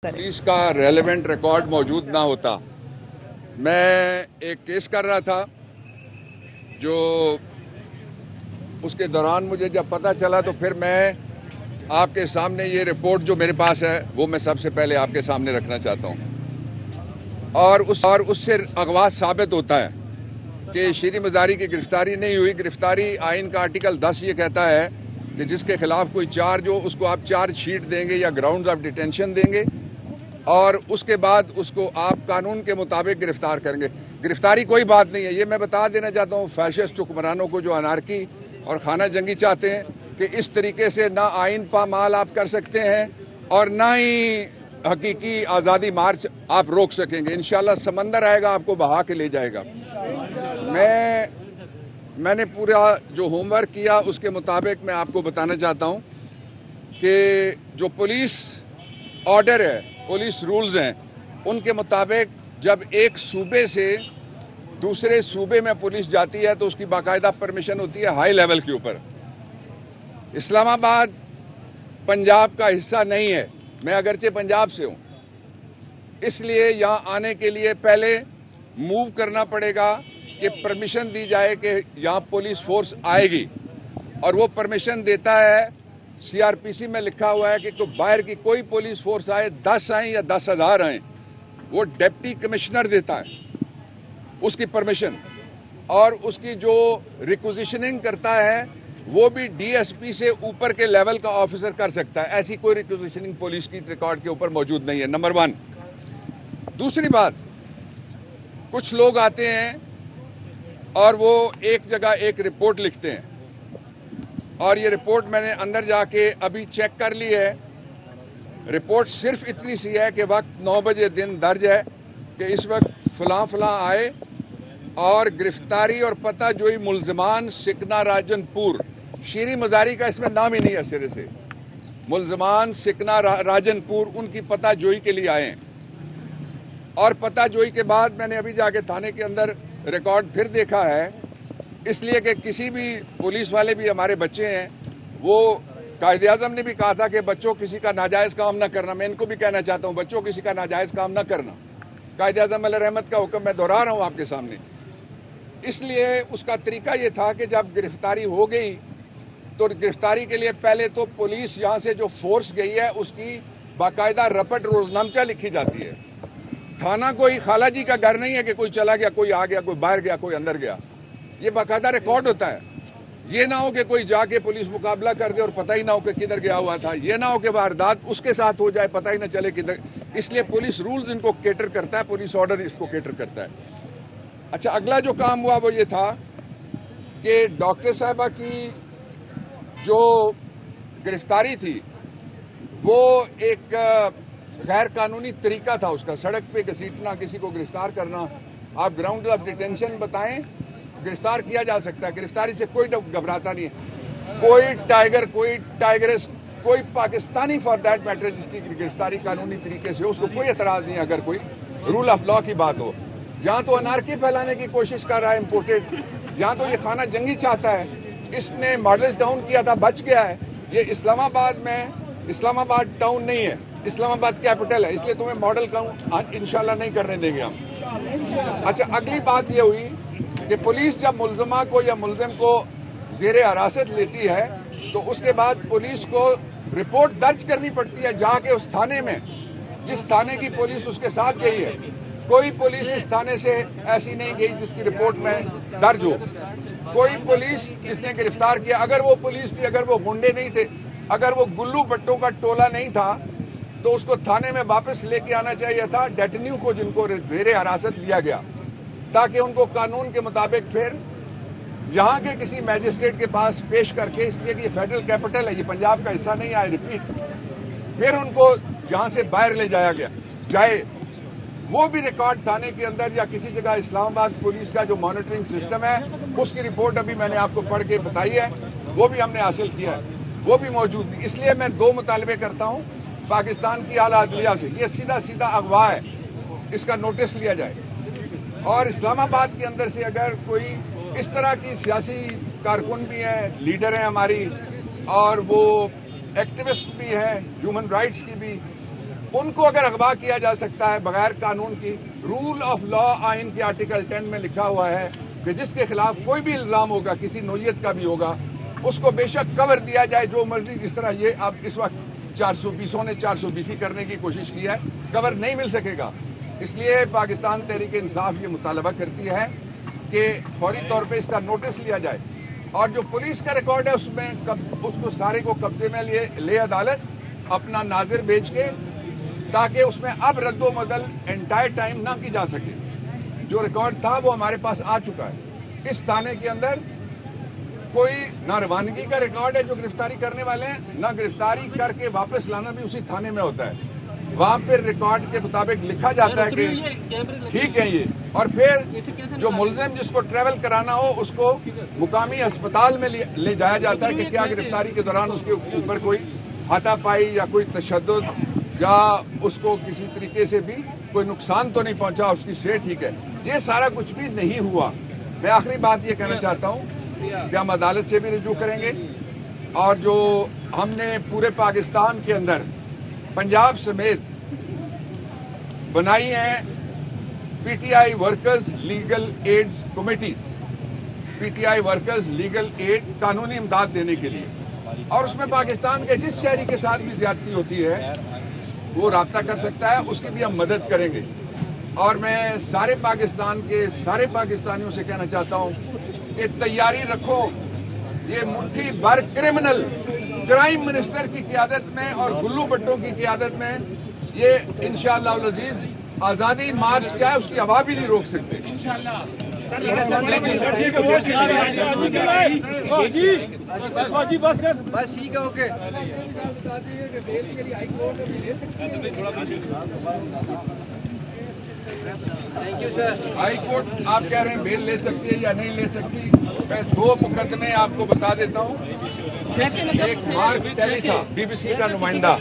Police का relevant record मौजूद ना होता। मैं एक केस कर रहा था, जो उसके दौरान मुझे जब पता चला तो फिर मैं आपके सामने ये रिपोर्ट जो मेरे पास है वो मैं सबसे पहले आपके सामने रखना चाहता हूँ। और उससे अगवा साबित होता है कि शीरी मज़ारी की गिरफ्तारी नहीं हुई। गिरफ्तारी आइन का आर्टिकल 10 ये कहता है कि जिसके खिलाफ कोई चार्ज हो उसको आप चार्ज शीट देंगे या ग्राउंड्स ऑफ डिटेंशन देंगे और उसके बाद उसको आप कानून के मुताबिक गिरफ्तार करेंगे। गिरफ्तारी कोई बात नहीं है। ये मैं बता देना चाहता हूँ फैशिस्ट हुक्मरानों को जो अनारकी और खाना जंगी चाहते हैं कि इस तरीके से ना आइन पामाल आप कर सकते हैं और ना ही हकीकी आज़ादी मार्च आप रोक सकेंगे। इंशाल्लाह समंदर आएगा आपको बहा के ले जाएगा। मैंने पूरा जो होमवर्क किया उसके मुताबिक मैं आपको बताना चाहता हूँ कि जो पुलिस ऑर्डर है, पुलिस रूल्स हैं, उनके मुताबिक जब एक सूबे से दूसरे सूबे में पुलिस जाती है तो उसकी बाकायदा परमिशन होती है हाई लेवल के ऊपर। इस्लामाबाद पंजाब का हिस्सा नहीं है, मैं अगरचे पंजाब से हूँ, इसलिए यहाँ आने के लिए पहले मूव करना पड़ेगा कि परमिशन दी जाए कि यहाँ पुलिस फोर्स आएगी। और वो परमिशन देता है, सीआरपीसी में लिखा हुआ है कि तो बाहर की कोई पुलिस फोर्स आए, 10 आए या 10,000 आए, वो डिप्टी कमिश्नर देता है उसकी परमिशन। और उसकी जो रिक्विजिशनिंग करता है वो भी डीएसपी से ऊपर के लेवल का ऑफिसर कर सकता है। ऐसी कोई रिक्विजिशनिंग पुलिस की रिकॉर्ड के ऊपर मौजूद नहीं है, नंबर 1। दूसरी बात, कुछ लोग आते हैं और वो एक जगह एक रिपोर्ट लिखते हैं और ये रिपोर्ट मैंने अंदर जाके अभी चेक कर ली है। रिपोर्ट सिर्फ इतनी सी है कि वक्त 9 बजे दिन दर्ज है कि इस वक्त फलां आए और गिरफ्तारी और पता जोई मुल्ज़मान सिकना राजनपुर, शीरी मज़ारी का इसमें नाम ही नहीं है सिरे से। मुल्ज़मान सिकना राजनपुर उनकी पता जोई के लिए आए हैं। और पता जोई के बाद मैंने अभी जाके थाने के अंदर रिकॉर्ड फिर देखा है, इसलिए कि किसी भी पुलिस वाले भी हमारे बच्चे हैं, वो कायदे-आज़म ने भी कहा था कि बच्चों किसी का नाजायज़ काम ना करना। मैं इनको भी कहना चाहता हूँ, बच्चों किसी का नाजायज़ काम ना करना। कायदे-आज़म अलैहि रहमत का हुक्म मैं दोहरा रहा हूँ आपके सामने। इसलिए उसका तरीका ये था कि जब गिरफ्तारी हो गई तो गिरफ्तारी के लिए पहले तो पुलिस यहाँ से जो फोर्स गई है उसकी बाकायदा रपट रोजनामचा लिखी जाती है। थाना कोई खाला जी का घर नहीं है कि कोई चला गया, कोई आ गया, कोई बाहर गया, कोई अंदर गया। ये बाकायदा रिकॉर्ड होता है। ये ना हो कि कोई जाके पुलिस मुकाबला कर दे और पता ही ना हो कि किधर गया हुआ था। ये ना हो कि वारदात उसके साथ हो जाए, पता ही ना चले किधर। इसलिए पुलिस रूल्स इनको केटर करता है, पुलिस ऑर्डर इसको केटर करता है। अच्छा, अगला जो काम हुआ वो ये था कि डॉक्टर साहबा की जो गिरफ्तारी थी वो एक गैर कानूनी तरीका था उसका, सड़क पे घसीटना, किसी को गिरफ्तार करना। आप ग्राउंड ऑफ डिटेंशन बताएं, गिरफ्तार किया जा सकता है। गिरफ्तारी से कोई घबराता नहीं है। कोई टाइगर, कोई टाइगरेस, कोई पाकिस्तानी फॉर दैट मैटर जिसकी गिरफ्तारी कानूनी तरीके से हो, उसको कोई एतराज़ नहीं अगर कोई रूल ऑफ लॉ की बात हो। यहाँ तो अनारकी फैलाने की कोशिश कर रहा है इम्पोर्टेड, यहाँ तो ये खाना जंगी चाहता है। इसने मॉडल टाउन किया था, बच गया है। ये इस्लामाबाद में, इस्लामाबाद टाउन नहीं है, इस्लामाबाद कैपिटल है, इसलिए तुम्हें मॉडल टाउन इंशाल्लाह नहीं करने देंगे हम। अच्छा, अगली बात ये हुई कि पुलिस जब मुल्ज़मा को या मुल्ज़िम को ज़ेरे हिरासत लेती है तो उसके बाद पुलिस को रिपोर्ट दर्ज करनी पड़ती है जाके उस थाने में, जिस थाने की पुलिस उसके साथ गई है। कोई पुलिस इस थाने से ऐसी नहीं गई जिसकी रिपोर्ट में दर्ज हो। कोई पुलिस जिसने गिरफ्तार किया, अगर वो पुलिस थी, अगर वो गुंडे नहीं थे, अगर वो गुल्लू भट्टों का टोला नहीं था, तो उसको थाने में वापस लेके आना चाहिए था डेटन्यू को, जिनको ज़ेरे हिरासत लिया गया, ताकि उनको कानून के मुताबिक फिर यहाँ के किसी मैजिस्ट्रेट के पास पेश करके, इसलिए कि ये फेडरल कैपिटल है, ये पंजाब का हिस्सा नहीं है, रिपीट, फिर उनको यहाँ से बाहर ले जाया गया जाए। वो भी रिकॉर्ड थाने के अंदर या किसी जगह इस्लामाबाद पुलिस का जो मॉनिटरिंग सिस्टम है उसकी रिपोर्ट अभी मैंने आपको पढ़ के बताई है, वो भी हमने हासिल किया है, वो भी मौजूद नहीं। इसलिए मैं 2 मुतालबे करता हूँ पाकिस्तान की आला अदलिया से, ये सीधा सीधा अगवा है, इसका नोटिस लिया जाए। और इस्लामाबाद के अंदर से अगर कोई इस तरह की सियासी कारकुन भी हैं, लीडर हैं हमारी, और वो एक्टिविस्ट भी हैं ह्यूमन राइट्स की भी, उनको अगर अगवा किया जा सकता है बगैर कानून की, रूल ऑफ लॉ आइन के आर्टिकल 10 में लिखा हुआ है कि जिसके खिलाफ कोई भी इल्जाम होगा, किसी नौयत का भी होगा, उसको बेशक कवर दिया जाए जो मर्जी। जिस तरह ये अब इस वक्त 420 ने 420 करने की कोशिश की है, कवर नहीं मिल सकेगा। इसलिए पाकिस्तान तहरीक इंसाफ ये मुतालबा करती है कि फौरी तौर पे इसका नोटिस लिया जाए और जो पुलिस का रिकॉर्ड है उसमें उसको सारे को कब्जे में ले अदालत अपना नाजिर भेज के, ताकि उसमें अब रद्दोबदल एंटायर टाइम ना की जा सके। जो रिकॉर्ड था वो हमारे पास आ चुका है। इस थाने के अंदर कोई ना रवानगी का रिकॉर्ड है जो गिरफ्तारी करने वाले हैं, ना गिरफ्तारी करके वापस लाना भी उसी थाने में होता है। वहां पर रिकॉर्ड के मुताबिक लिखा जाता है कि ठीक है ये, और फिर जो मुलजिम जिसको ट्रेवल कराना हो उसको मुकामी अस्पताल में ले जाया जाता है कि क्या गिरफ्तारी के दौरान उसके ऊपर कोई हाथापाई या कोई तशद्दुद या उसको किसी तरीके से भी कोई नुकसान तो नहीं पहुंचा, उसकी सेहत ठीक है। ये सारा कुछ भी नहीं हुआ। मैं आखिरी बात ये कहना चाहता हूँ कि हम अदालत से भी रुजू करेंगे और जो हमने पूरे पाकिस्तान के अंदर पंजाब समेत बनाई है PTI workers legal aid committee, PTI workers legal aid कानूनी इमदाद देने के लिए, और उसमें पाकिस्तान के जिस शहरी के साथ भी ज्यादती होती है वो राब्ता कर सकता है, उसकी भी हम मदद करेंगे। और मैं सारे पाकिस्तान के सारे पाकिस्तानियों से कहना चाहता हूँ कि तैयारी रखो, ये मुट्ठी भर क्रिमिनल क्राइम मिनिस्टर की क़ियादत में और गुल्लू भट्टो की क़ियादत में ये इंशाअल्लाह उल अज़ीज़ आज़ादी मार्च क्या है उसकी हवा भी नहीं रोक सकते। बस ठीक है, okay. Thank you sir. High court आप कह रहे हैं बेल ले सकती है या नहीं ले सकती, मैं 2 मुकदमे आपको बता देता हूँ। एक मार्क टेली था बीबीसी का नुमाइंदा,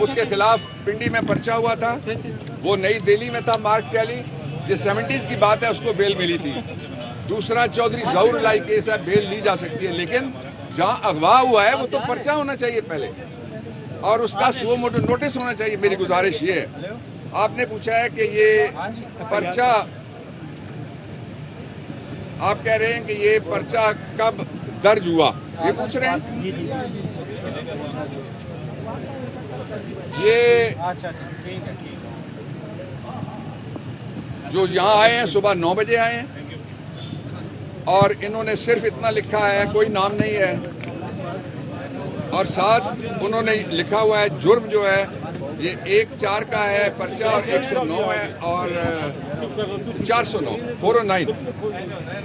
उसके खिलाफ पिंडी में पर्चा हुआ था, वो नई दिल्ली में था। मार्क टेली जो 70s की बात है, उसको बेल मिली थी। दूसरा चौधरी ज़हूर लाई केस है, बेल ली जा सकती है, लेकिन जहाँ अगवा हुआ है वो तो पर्चा होना चाहिए पहले और उसका सुओ मोटो नोटिस होना चाहिए। मेरी गुजारिश ये है, आपने पूछा है कि ये पर्चा, आप कह रहे हैं कि ये पर्चा कब दर्ज हुआ, ये पूछ रहे हैं। ये जो यहाँ आए हैं सुबह 9 बजे आए हैं और इन्होंने सिर्फ इतना लिखा है, कोई नाम नहीं है, और साथ उन्होंने लिखा हुआ है जुर्म जो है ये 1-4 का है पर्चा और 109 है और 409 409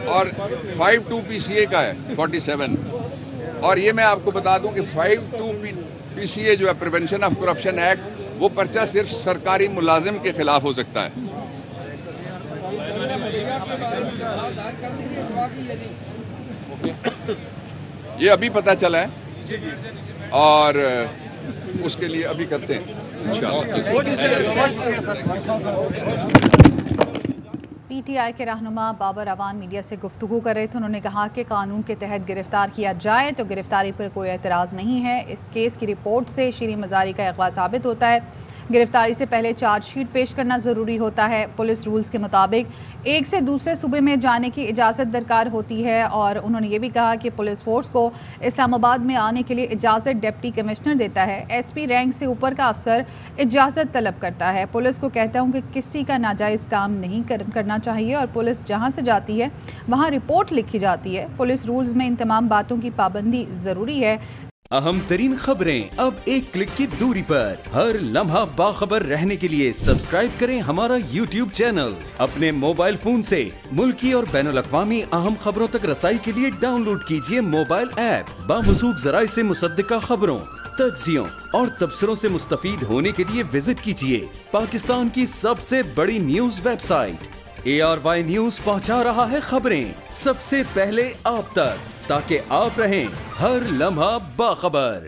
और 52 PCA का है 47। और ये मैं आपको बता दूं कि 52 PCA जो है प्रिवेंशन ऑफ करप्शन एक्ट, वो पर्चा सिर्फ सरकारी मुलाजिम के खिलाफ हो सकता है। ये अभी पता चला है और उसके लिए अभी करते हैं पीटीआई के रहनुमा बाबर अवान मीडिया से गुफ्तगू कर रहे थे। उन्होंने कहा कि कानून के तहत गिरफ्तार किया जाए तो गिरफ्तारी पर कोई एतराज़ नहीं है। इस केस की रिपोर्ट से शीरी मजारी का अगवा साबित होता है। गिरफ्तारी से पहले चार्जशीट पेश करना ज़रूरी होता है। पुलिस रूल्स के मुताबिक एक से दूसरे सूबे में जाने की इजाज़त दरकार होती है। और उन्होंने ये भी कहा कि पुलिस फोर्स को इस्लामाबाद में आने के लिए इजाज़त डिप्टी कमिश्नर देता है। SP रैंक से ऊपर का अफसर इजाज़त तलब करता है। पुलिस को कहता हूँ कि किसी का नाजायज़ काम नहीं करना चाहिए और पुलिस जहाँ से जाती है वहाँ रिपोर्ट लिखी जाती है। पुलिस रूल्स में इन तमाम बातों की पाबंदी ज़रूरी है। अहम तरीन खबरें अब एक क्लिक की दूरी पर। हर लम्हा बाखबर रहने के लिए सब्सक्राइब करें हमारा YouTube चैनल। अपने मोबाइल फोन से मुल्की और बैनुल-अक़वामी अहम खबरों तक रसाई के लिए डाउनलोड कीजिए मोबाइल ऐप। बामसूख जराए से मुसद्दिका खबरों, तज्ज़ियों और तबसरों से मुस्तफीद होने के लिए विजिट कीजिए पाकिस्तान की सबसे बड़ी न्यूज वेबसाइट। ARY न्यूज पहुंचा रहा है खबरें सबसे पहले आप तक, ताकि आप रहें हर लम्हा बाखबर।